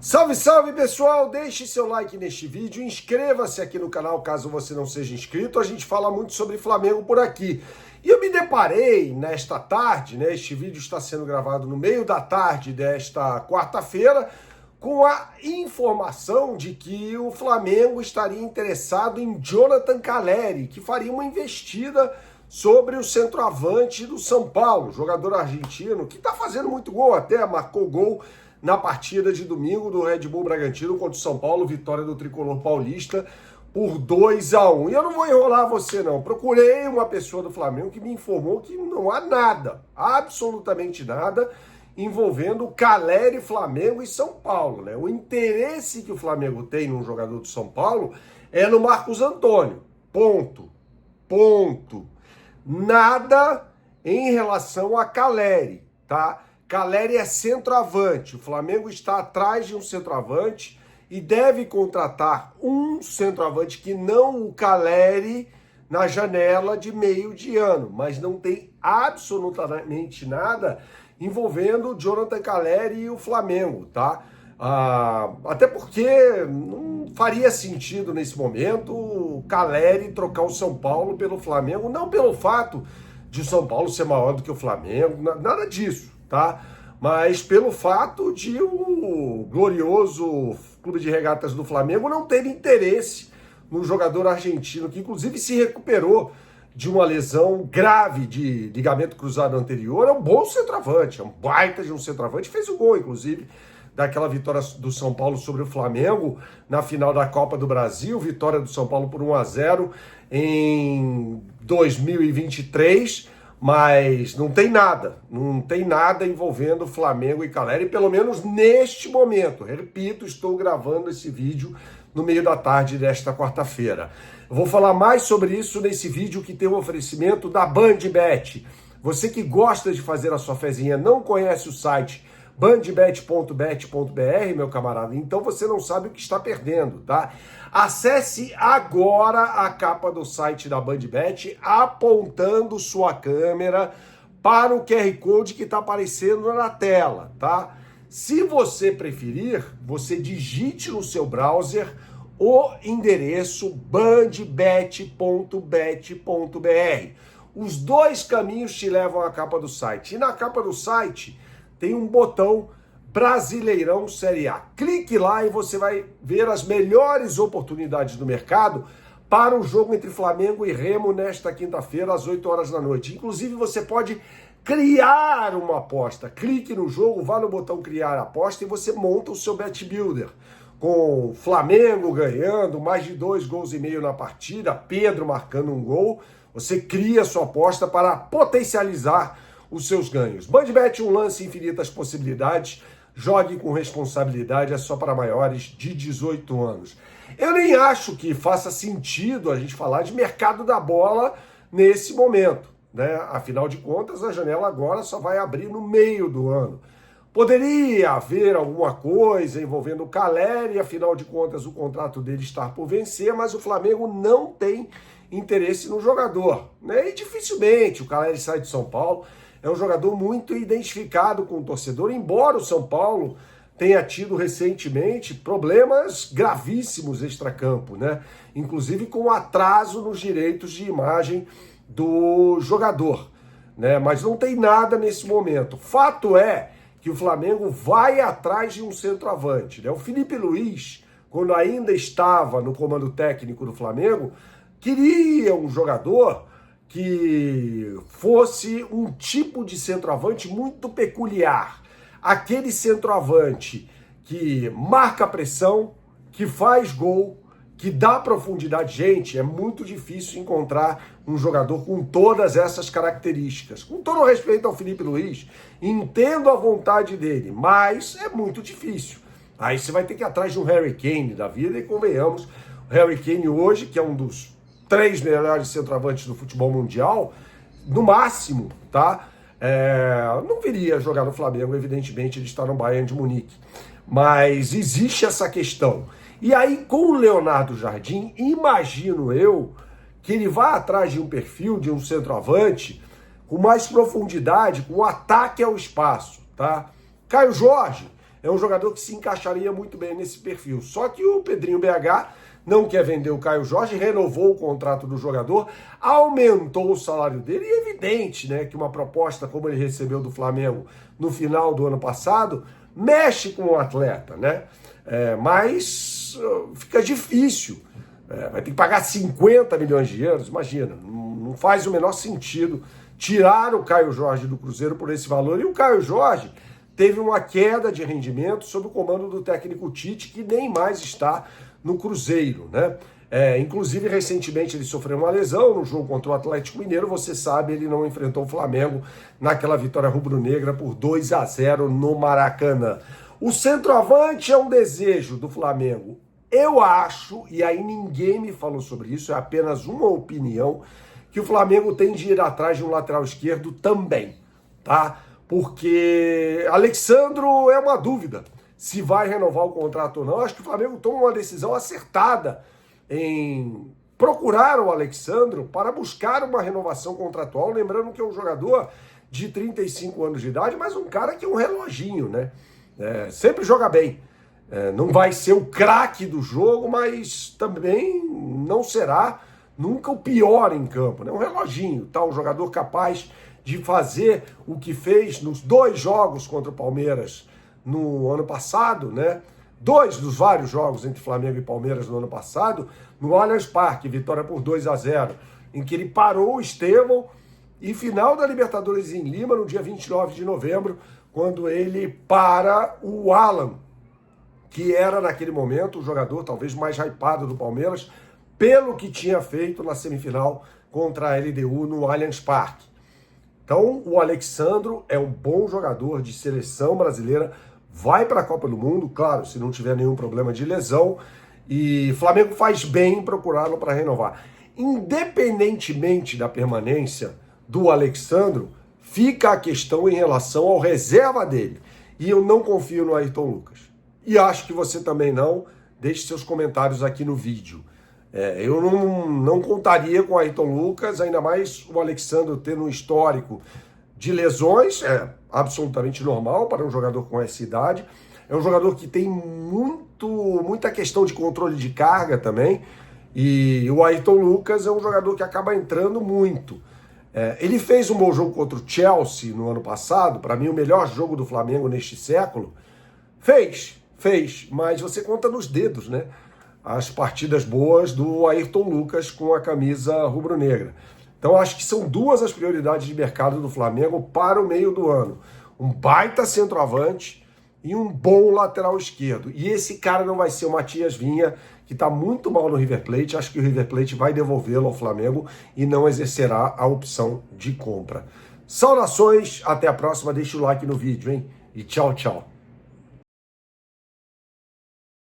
Salve, salve pessoal, deixe seu like neste vídeo, inscreva-se aqui no canal caso você não seja inscrito, a gente fala muito sobre Flamengo por aqui. E eu me deparei nesta tarde, né, este vídeo está sendo gravado no meio da tarde desta quarta-feira, com a informação de que o Flamengo estaria interessado em Jonathan Calleri, que faria uma investida sobre o centroavante do São Paulo, jogador argentino, que está fazendo muito gol até, marcou gol na partida de domingo do Red Bull Bragantino contra o São Paulo, vitória do tricolor paulista por 2-1. E eu não vou enrolar você não, procurei uma pessoa do Flamengo que me informou que não há nada, absolutamente nada, envolvendo Calleri, Flamengo e São Paulo, né? O interesse que o Flamengo tem num jogador do São Paulo é no Marcos Antônio, ponto. Nada em relação a Calleri, tá? Calleri é centroavante, o Flamengo está atrás de um centroavante e deve contratar um centroavante que não o Calleri na janela de meio de ano, mas não tem absolutamente nada envolvendo o Jonathan Calleri e o Flamengo, tá? Até porque não faria sentido nesse momento o Calleri trocar o São Paulo pelo Flamengo, não pelo fato de o São Paulo ser maior do que o Flamengo, nada disso, tá? Mas pelo fato de o glorioso Clube de Regatas do Flamengo não ter interesse no jogador argentino, que inclusive se recuperou de uma lesão grave de ligamento cruzado anterior. É um bom centroavante, é um baita de um centroavante, fez o gol, inclusive, daquela vitória do São Paulo sobre o Flamengo na final da Copa do Brasil, vitória do São Paulo por 1-0 em 2023, mas não tem nada envolvendo Flamengo e Calleri, pelo menos neste momento. Repito, estou gravando esse vídeo no meio da tarde desta quarta-feira. Eu vou falar mais sobre isso nesse vídeo que tem um oferecimento da BandBet. Você que gosta de fazer a sua fezinha, não conhece o site bandbet.bet.br, meu camarada, então você não sabe o que está perdendo, tá? Acesse agora a capa do site da BandBet, apontando sua câmera para o QR Code que está aparecendo na tela, tá? Se você preferir, você digite no seu browser o endereço bandbet.bet.br. Os dois caminhos te levam à capa do site. E na capa do site tem um botão Brasileirão Série A. Clique lá e você vai ver as melhores oportunidades do mercado para o jogo entre Flamengo e Remo nesta quinta-feira, às 8 horas da noite. Inclusive, você pode criar uma aposta. Clique no jogo, vá no botão Criar Aposta e você monta o seu Bet Builder. Com Flamengo ganhando, mais de 2,5 gols na partida, Pedro marcando um gol, você cria sua aposta para potencializar os seus ganhos. BandBet, um lance, infinitas possibilidades. Jogue com responsabilidade, é só para maiores de 18 anos. Eu nem acho que faça sentido a gente falar de mercado da bola nesse momento, né? Afinal de contas, a janela agora só vai abrir no meio do ano. Poderia haver alguma coisa envolvendo o Calleri, afinal de contas o contrato dele está por vencer, mas o Flamengo não tem interesse no jogador, né? E dificilmente o Calleri sai de São Paulo. É um jogador muito identificado com o torcedor, embora o São Paulo tenha tido recentemente problemas gravíssimos extracampo, né? Inclusive com atraso nos direitos de imagem do jogador, né? Mas não tem nada nesse momento. Fato é que o Flamengo vai atrás de um centroavante, né? O Felipe Luiz, quando ainda estava no comando técnico do Flamengo, queria um jogador que fosse um tipo de centroavante muito peculiar. Aquele centroavante que marca pressão, que faz gol, que dá profundidade. Gente, é muito difícil encontrar um jogador com todas essas características. Com todo o respeito ao Felipe Luiz, entendo a vontade dele, mas é muito difícil. Aí você vai ter que ir atrás de um Harry Kane da vida, e convenhamos, o Harry Kane hoje, que é um dos 3 melhores centroavantes do futebol mundial, no máximo, tá? Não viria jogar no Flamengo, evidentemente, ele está no Bayern de Munique. Mas existe essa questão. E aí, com o Leonardo Jardim, imagino eu que ele vá atrás de um perfil, de um centroavante, com mais profundidade, com ataque ao espaço, tá? Caio Jorge é um jogador que se encaixaria muito bem nesse perfil. Só que o Pedrinho BH não quer vender o Caio Jorge, renovou o contrato do jogador, aumentou o salário dele, e é evidente, né, que uma proposta como ele recebeu do Flamengo no final do ano passado mexe com o atleta, né? Mas fica difícil. Vai ter que pagar 50 milhões de euros, imagina, não faz o menor sentido tirar o Caio Jorge do Cruzeiro por esse valor. E o Caio Jorge teve uma queda de rendimento sob o comando do técnico Tite, que nem mais está no Cruzeiro, né? Inclusive, recentemente ele sofreu uma lesão no jogo contra o Atlético Mineiro. Você sabe, ele não enfrentou o Flamengo naquela vitória rubro-negra por 2-0 no Maracanã. O centroavante é um desejo do Flamengo. Eu acho, e aí ninguém me falou sobre isso, é apenas uma opinião, que o Flamengo tem de ir atrás de um lateral esquerdo também, tá? Porque Alexandro é uma dúvida se vai renovar o contrato ou não. Acho que o Flamengo toma uma decisão acertada em procurar o Alexandro para buscar uma renovação contratual, lembrando que é um jogador de 35 anos de idade, mas um cara que é um reloginho, né? Sempre joga bem. Não vai ser o craque do jogo, mas também não será nunca o pior em campo, né? Um reloginho, tá? Um jogador capaz de fazer o que fez nos 2 jogos contra o Palmeiras no ano passado, né? 2 dos vários jogos entre Flamengo e Palmeiras no ano passado, no Allianz Parque, vitória por 2-0, em que ele parou o Estevão, e final da Libertadores em Lima, no dia 29 de novembro, quando ele para o Alan, que era naquele momento o jogador talvez mais hypado do Palmeiras, pelo que tinha feito na semifinal contra a LDU no Allianz Parque. Então, o Alexandro é um bom jogador de seleção brasileira, vai para a Copa do Mundo, claro, se não tiver nenhum problema de lesão, e Flamengo faz bem em procurá-lo para renovar. Independentemente da permanência do Alexandro, fica a questão em relação ao reserva dele. E eu não confio no Ayrton Lucas. E acho que você também não. Deixe seus comentários aqui no vídeo. Eu não contaria com o Ayrton Lucas, ainda mais o Alexandro tendo um histórico de lesões, é absolutamente normal para um jogador com essa idade. É um jogador que tem muita questão de controle de carga também, e o Ayrton Lucas é um jogador que acaba entrando muito. Ele fez um bom jogo contra o Chelsea no ano passado, para mim o melhor jogo do Flamengo neste século. Fez, mas você conta nos dedos, né? As partidas boas do Ayrton Lucas com a camisa rubro-negra. Então acho que são 2 as prioridades de mercado do Flamengo para o meio do ano. Um baita centroavante e um bom lateral esquerdo. E esse cara não vai ser o Matias Vinha, que está muito mal no River Plate. Acho que o River Plate vai devolvê-lo ao Flamengo e não exercerá a opção de compra. Saudações, até a próxima. Deixa o like no vídeo, hein? E tchau, tchau.